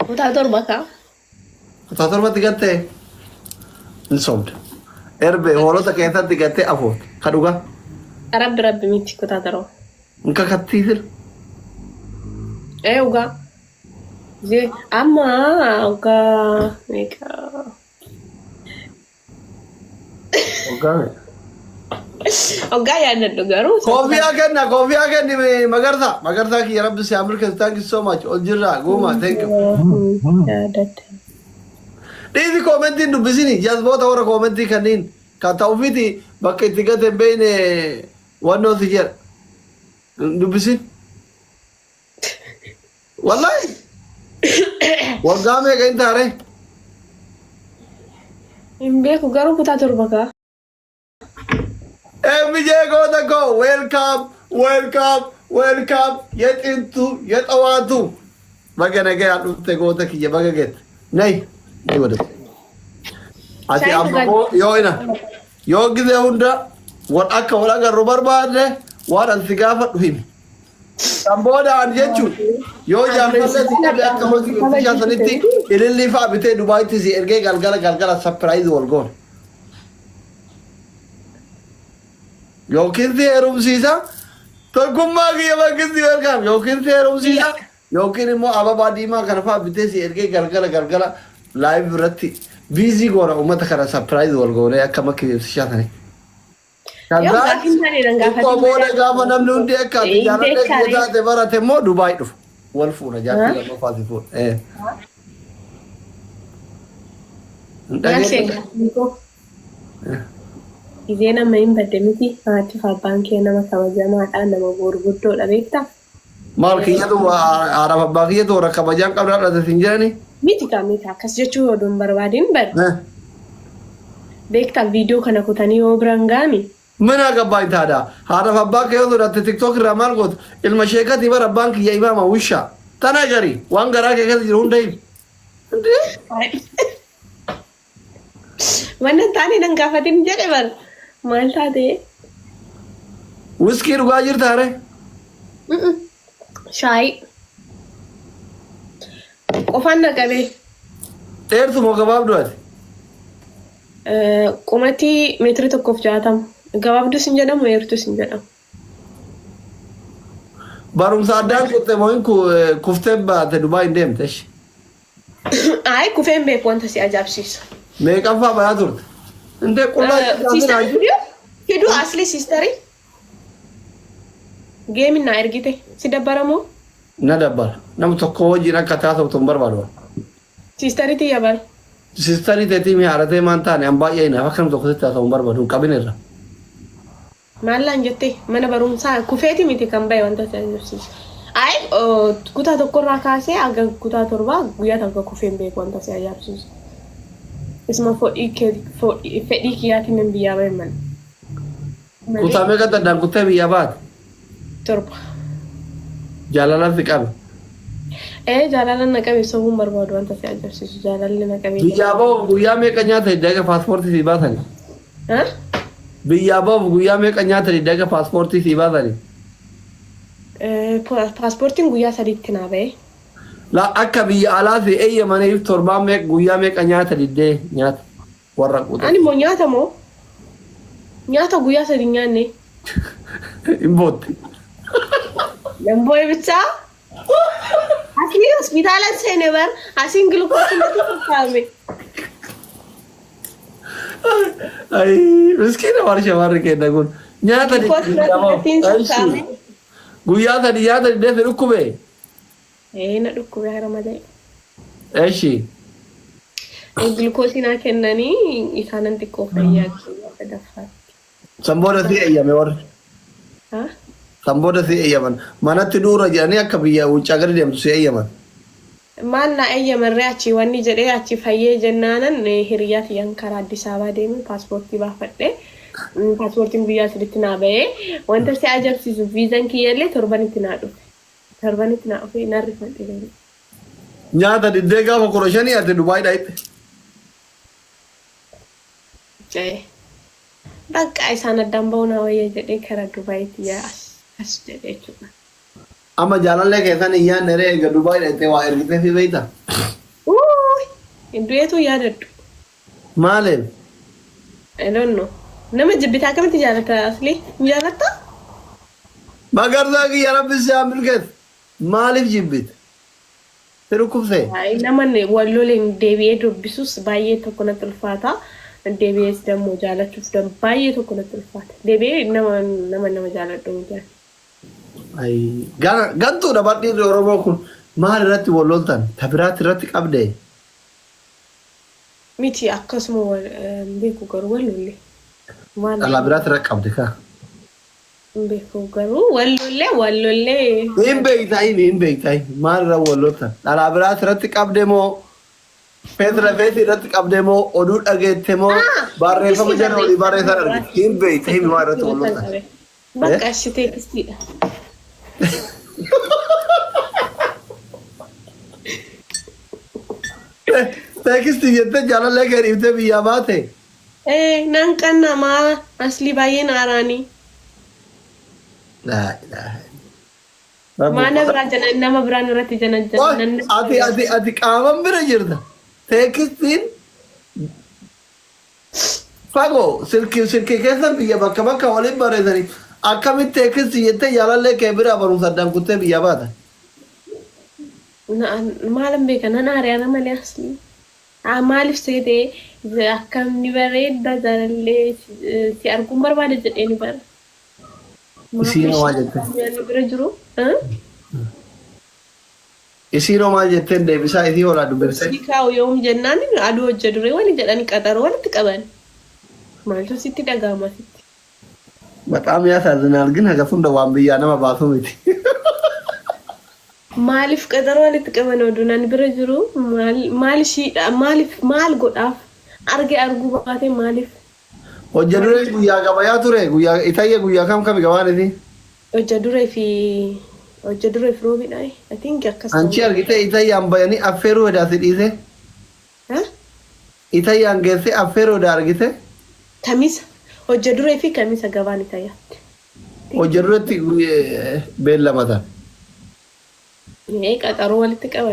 Kutaa torbataa. Kutaa torbatti gattee hin sobde. Erbee hoolota keessatti gattee afuut. Ka dhugaa. Rabbi miti kutaa torba. Nka kattiitir. Ugaa. Amma ugaa meeqa. Ugaa yaadadhu garuu. Koofiyyaa kenni magarsaa kiyya rabbi si American thank you so much. Ol jirraa gooma thank you. Yaadatte. Dhiisi koomentiin dubbisini jazboota warra koomentii kanniin kan ta'uufiti bakka itti gate hin beekne wannoo si jedha. Dubbisin. Wallahi. Waggaa meeqa hin taare? Hin beeku garuu kutaa torba kaa. MJ goota koo welcome የጥንቱ የጠዋቱ በገነገ ያሉት ጎተ ከየ በገገት ነይ ወደ አቲ አቦ ዮይና ዮ ጊዜ ሁንዳ ወጣከ ወላ ገሩ በርባደ ዋራን ሲጋፈ ዱሂም ታምቦዳ አንጀቹ ዮ ጃፈለ ሲደ አከመሲ ሲያሰንቲ ኢልሊፋ ቢቴ ዱባይቲ ሲ ኤርጌ ጋልጋላ ሰርፕራይዝ ወልጎን Yookiin heerumsiisa tokkummaa kiyya bakkitti welkaam yookiin heerumsiisa yookiin immoo ababaa diimaa kana fa'aa bitee si ergee galgala laayiv irratti biizii goona uummata kana sapiraayiz wal goonee akka makki shaatanii. Kanaaf booda gaafa namni hundi akka jaalatee taate barate immoo Dubaay dhufu wal fuudha jaartii lammaffaati fuudha. Izena main badde miti haati abbaan kee nama kabajamaadha nama gurguddoodha beektaa? Maal kiyyatu haadhaaf abbaa kiyyatu warra kabajaan qabdaadha tasin jedhani? Miti akkas jechuu oduun barbaadin bari. Beektaa viidiyoo kana kutanii yoo biraan gaami? Mana gabbaa itaadha. Haadhaaf abbaa kee yoo godhatte tiktook irraa maal gootu? Ilma sheekati bara abbaan kiyya imaama wishaa. Tana gari waan garaa kee keessa jiru hunda himu. Wanni taani nan gaafatin jedhe bar. Maal taate? Wiskii dhugaa jirtaare? Shaayi. Qofaan naqabee. Dheertu moo gabaabduu ati? Qumatii meetirii 1.60. Gabaabduu sin jedhamu dheertuu sin jedhamu. Barumsa addaan kuttee moo kuftee baate Dubaay hin deemte? Ayi kufeen beeku wanta si ajaa'ibsiisu. Meeqaffaa bayaa turte? Inte qullaa Hidu asli sisteri. Game na ergite. Si dabbaramoo? Na dabbara. Nama tokko wajjin akka taasisu tun barbaadu. Sisteri ti yabar. Sisteri teetii mi haaratee maan taane an baay'ee na akka nama tokko taasisu barbaadu qabin irra. Maallaan jettee mana barumsaa kufeeti miti kan bahe wanta ajaa'ibsiisu. Ayi kutaa tokkorraa kaasee aga kutaa torbaa guyyaa takka kufeen beeku wanta si ajaa'ibsiisu. Isma fedhii kiyyaatiin hin biyyaa bahe mana. Kutaa meeqa daddaan kuttee biyyaa baate? Torba. Jaalalaan si qabe? Jaalalaan na qabe sobuun barbaadu wanta si ajaa'ibsiisu jaalalli na qabe. Biyyaa bahuuf guyyaa meeqa nyaata hiddaga paaspoortii si baatani? Biyyaa bahuuf guyyaa meeqa nyaata hiddaga paaspoortii si baatani? Paaspoortiin guyyaa 3tti naa bahe. La akka biyya alaa fi eeyyamaniif torbaan meeqa guyyaa meeqa nyaata diddee nyaata warra quuta. Ani moo nyaata moo? Nyaata guyyaa 3 nyaanne. Hin bootte. Damboo ibsaa? Asii hospitaala seene bar asiin gulukoosii natti fakkaame. Ay miskiina warsha warri kenna kun nyaata diddee guyyaa 3 nyaata diddee fi dhukkubee. Na dhukkube hara malee. Eshi. Glukoosii naa kennanii isaanan xiqqoo fayyaa guyyaa daffaa. Sanbooda si eeyyame warri. Sanbooda si eeyyaman. Manatti dhuura jedhanii akka biyya wuccaa gadi deemtu si eeyyaman. Maal na eeyyamarree achi wanni jedhee achi fayyee jennaanan hiriyaa fiyyan karaa Addis Ababaa deemee paaspoortii baafadhee paaspoortiin guyyaa 3tti naa bahee wanta si ajaa'ibsiisu viizaan kiyyallee torbanitti naa dhufe. Torbanitti naa dhufee narri fadhee. Nyaata diddee gaafa 15 ati Dubaay dhaayitte. Bakka isaan addaan ba'uu na wayya jedhee karaa Dubaayitti as jedhee jechuudha. Amma jaalallee keessan iyyaan neree eega Dubaay dhaayitte waa ergitee fi beeyta. du'eetu yaadadhu. Maaliif? I don't know. Nama jibbitaa kamitti jaalata asli? Jaalatta? Magarsaa kiyya rabbi isaa milkees. Maaliif jibbite? Firukufsee. Namoonni walloleen deebi'ee dubbisus baay'ee tokko natti ulfaata. Deebi'ees dammoo jaalachuuf baay'ee tokko natti ulfaata. Deebi'ee nama jaaladhu miti. Gantuudha badhiirri Oromoo kun maal irratti walloltan? Tabiraatti irratti qabdee? Miti akkasuma beeku garuu wallollee. Dhalaa biraatti irratti qabde kaa? Beeku garuu wallollee. Hin beektaa maal irra walloltan? Dhalaa biraatti irratti qabde moo Peetira feetii irratti qabde moo oduu dhageette moo barreeffama jala olii barreessan argite? Hin beektaa maal irratti walloltan? Bakka ashitee kistiidha. Tekisti jettee jaalallee kee dhiiftee biyyaa baate? Nan qannamaa asli baay'ee naaraanii. Mana biraa jana nama biraan irratti jana. Ati qaaman bira jirta. Tekistiin fagoo silkii keessan biyya bakka waliin bareedanii akkamitti tekisti jettee jaalallee kee bira barumsa addaan kuttee biyyaa baata? Maalan beeka nan aariyaana malee asli. Maaliif seetee akkamni bareedda jaalallee si arguun barbaade jedhee ni bara. Isiinoo maal jettee? Bira jiru. Isiinoo maal jetteen deebisaa isii hoolaa dubbifte? Isii kaa'u yoom jennaan aduu hojja duree wani jedhan qaxaroo walitti qaban. Maaltu sitti dhaga'ama sitti? Bataam yaasaazinaan ግን hagafunda waan biyyaa nama baasu miti. Maaliif qaxaroo walitti qaban oduun bira jiru maal godhaaf arguu baatee maaliif? Hojja duree guyyaa gabayaa ture itayya guyyaa kam gabaan isi? Hojja duree fi roobidha. I think akkasuma. Anchi argite itayyaan bayanii affeeruu hedaasi dhiise? Itayyaan geesse affeeruu hedaa argite? Kamisa. Hojja duree fi kamisa gabaan itayyaatti. Hojja dureetti beellamatan. Qaxaroo walitti qaban.